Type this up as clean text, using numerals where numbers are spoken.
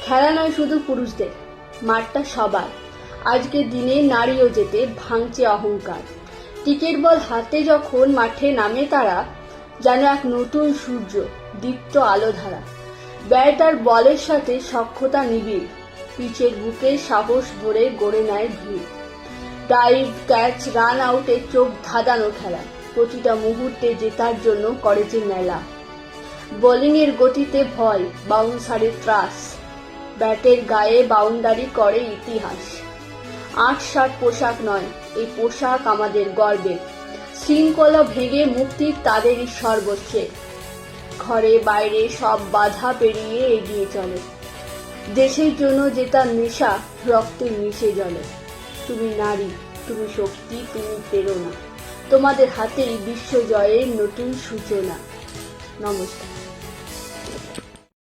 খেলা নয় শুধু পুরুষদের, মাঠটা সবার। আজকের দিনে নারীও যেতে ভাঙছে অহংকার। ক্রিকেট বল হাতে যখন মাঠে নামে তারা, যেন এক নতুন সূর্য, দীপ্ত আলোধারা। ব্যাট আর বলের সাথে সখ্যতা নিবিড়, পিচের বুকে সাহস ভরে গড়ে নেয় ভিড়। ডাইভ, ক্যাচ, রান আউটে চোখ ধাঁধানো খেলা, প্রতিটা মুহূর্তে জেতার জন্য করে যে মেলা। বোলিংয়ের গতিতে ভয়, বাউন্সারের ত্রাস, ব্যাটের গায়ে বাউন্ডারি করে ইতিহাস। ৮-৬০ পোশাক নয়, এই পোশাক আমাদের গর্বের। শৃঙ্খলা ভেঙে মুক্তির তাদেরই সর্বোচ্চে। ঘরে বাইরে সব বাধা পেরিয়ে এগিয়ে চলে, দেশের জন্য জেতার নেশা রক্তে মিশে জলে। তুমি নারী, তুমি শক্তি, তুমি প্রেরণা। তোমাদের হাতেই বিশ্বজয়ের নতুন সূচনা। নমস্কার।